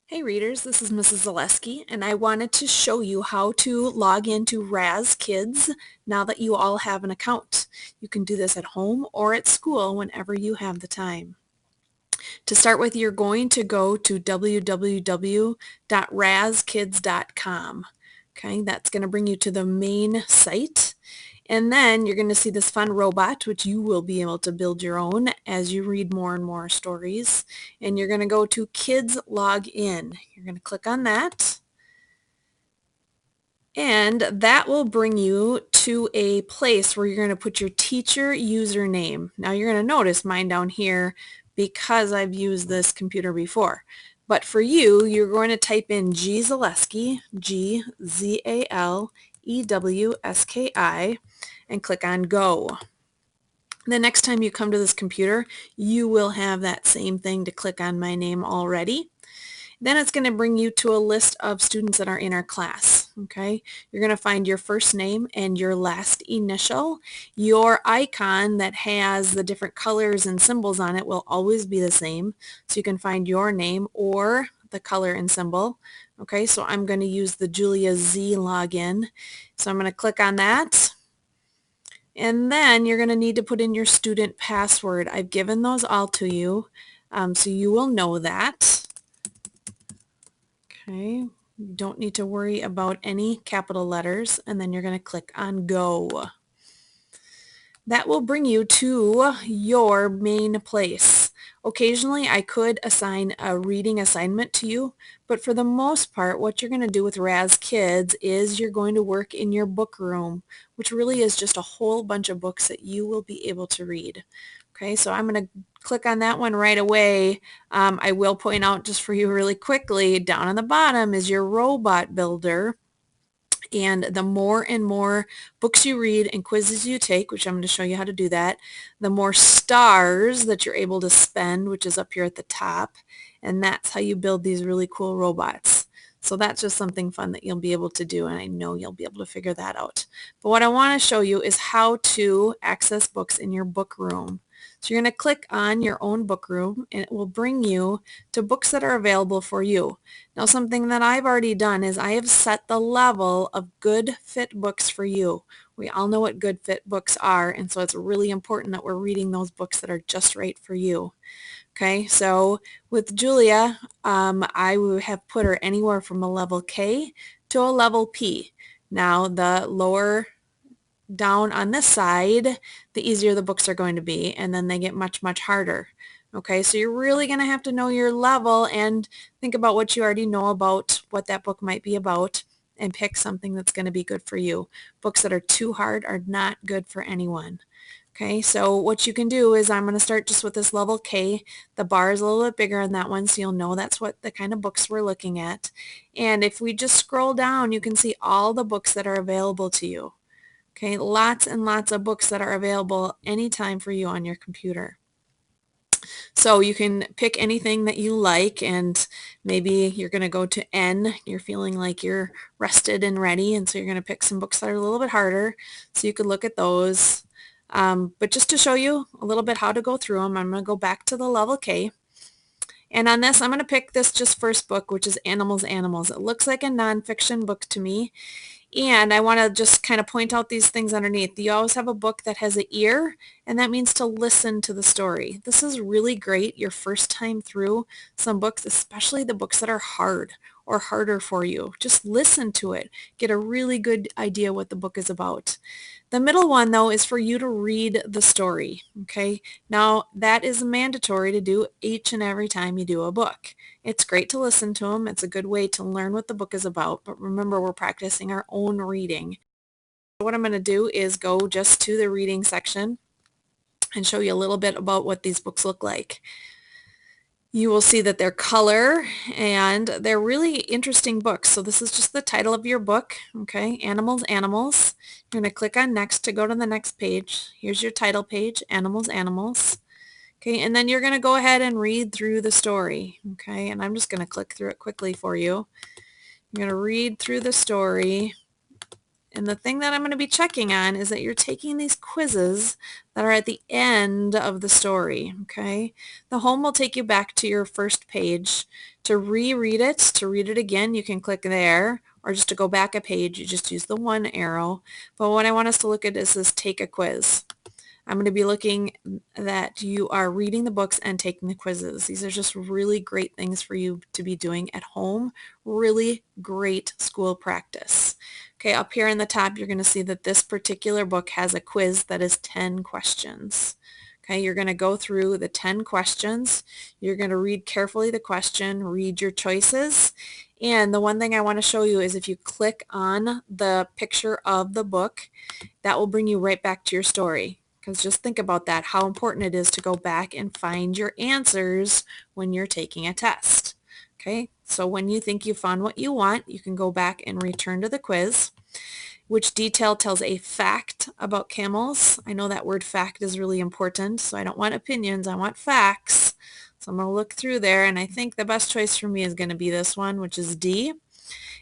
Hey readers, this is Mrs. Zaleski, and I wanted to show you how to log into Raz Kids now that you all have an account. You can do this at home or at school whenever you have the time. To start with, you're going to go to www.razkids.com. Okay, that's going to bring you to the main site. And then you're going to see this fun robot, which you will be able to build your own as you read more and more stories. And you're going to go to Kids Log In. You're going to click on that. And that will bring you to a place where you're going to put your teacher username. Now you're going to notice mine down here because I've used this computer before. But for you, you're going to type in G Zaleski, G-Z-A-L-E-W-S-K-I, and click on Go. The next time you come to this computer, you will have that same thing to click on my name already. Then it's going to bring you to a list of students that are in our class. Okay, you're going to find your first name and your last initial. Your icon that has the different colors and symbols on it will always be the same. So you can find your name or the color and symbol. Okay, so I'm going to use the Julia Z login. So I'm going to click on that. And then you're going to need to put in your student password. I've given those all to you, so you will know that. Okay, you don't need to worry about any capital letters, and then you're going to click on Go. That will bring you to your main place. Occasionally I could assign a reading assignment to you, but for the most part what you're going to do with Raz Kids is you're going to work in your book room, which really is just a whole bunch of books that you will be able to read. Okay, so I'm going to click on that one right away. I will point out just for you really quickly, down on the bottom is your robot builder. And the more and more books you read and quizzes you take, which I'm going to show you how to do that, the more stars that you're able to spend, which is up here at the top. And that's how you build these really cool robots. So that's just something fun that you'll be able to do, and I know you'll be able to figure that out. But what I want to show you is how to access books in your book room. So you're going to click on your own book room, and it will bring you to books that are available for you. Now something that I've already done is I have set the level of good fit books for you. We all know what good fit books are, and so it's really important that we're reading those books that are just right for you. Okay, so with Julia, I would have put her anywhere from a level K to a level P. Now the lower down on this side, the easier the books are going to be, and then they get much, much harder. Okay, so you're really going to have to know your level and think about what you already know about what that book might be about and pick something that's going to be good for you. Books that are too hard are not good for anyone. Okay, so what you can do is I'm going to start just with this level K. The bar is a little bit bigger on that one, so you'll know that's what the kind of books we're looking at. And if we just scroll down, you can see all the books that are available to you. Okay, lots and lots of books that are available anytime for you on your computer. So you can pick anything that you like, and maybe you're going to go to N. You're feeling like you're rested and ready, and so you're going to pick some books that are a little bit harder. So you could look at those. But just to show you a little bit how to go through them, I'm going to go back to the level K. And on this, I'm going to pick this just first book, which is Animals, Animals. It looks like a nonfiction book to me. And I want to just kind of point out these things underneath. You always have a book that has an ear, and that means to listen to the story. This is really great your first time through some books, especially the books that are hard or harder for you. Just listen to it. Get a really good idea what the book is about. The middle one, though, is for you to read the story. Okay, now that is mandatory to do each and every time you do a book. It's great to listen to them. It's a good way to learn what the book is about, but remember, we're practicing our own reading. What I'm going to do is go just to the reading section and show you a little bit about what these books look like. You will see that they're color, and they're really interesting books. So this is just the title of your book, okay? Animals, Animals. You're going to click on Next to go to the next page. Here's your title page, Animals, Animals. Okay, and then you're going to go ahead and read through the story, okay? And I'm just going to click through it quickly for you. You're going to read through the story, And the thing that I'm going to be checking on is that you're taking these quizzes that are at the end of the story, okay? The home will take you back to your first page. To reread it, to read it again, you can click there, or just to go back a page, you just use the one arrow. But what I want us to look at is this take a quiz. I'm going to be looking that you are reading the books and taking the quizzes. These are just really great things for you to be doing at home. Really great school practice. Okay, up here in the top, you're going to see that this particular book has a quiz that is 10 questions. Okay, you're going to go through the 10 questions. You're going to read carefully the question, read your choices. And the one thing I want to show you is if you click on the picture of the book, that will bring you right back to your story. Because just think about that, how important it is to go back and find your answers when you're taking a test. Okay, so when you think you found what you want, you can go back and return to the quiz. Which detail tells a fact about camels? I know that word fact is really important, so I don't want opinions, I want facts. So I'm going to look through there, and I think the best choice for me is going to be this one, which is D.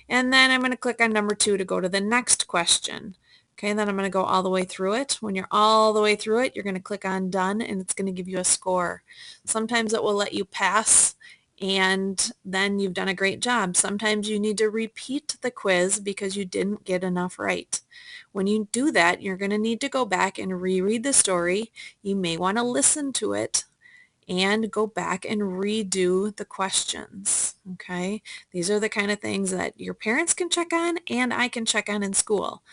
And then I'm going to click on number 2 to go to the next question. Okay, and then I'm going to go all the way through it. When you're all the way through it, you're going to click on done, and it's going to give you a score. Sometimes it will let you pass, and then you've done a great job. Sometimes you need to repeat the quiz because you didn't get enough right. When you do that, you're going to need to go back and reread the story. You may want to listen to it and go back and redo the questions. Okay, these are the kind of things that your parents can check on and I can check on in school.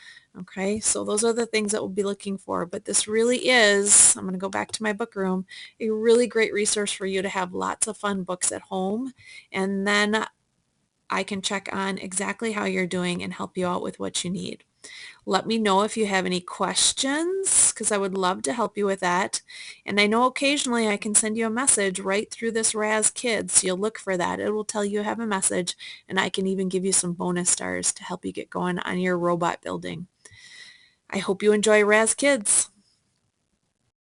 Okay, so those are the things that we'll be looking for, but this really is, I'm going to go back to my book room, a really great resource for you to have lots of fun books at home, and then I can check on exactly how you're doing and help you out with what you need. Let me know if you have any questions, because I would love to help you with that. And I know occasionally I can send you a message right through this Raz Kids, so you'll look for that. It will tell you I have a message, and I can even give you some bonus stars to help you get going on your robot building. I hope you enjoy Raz Kids.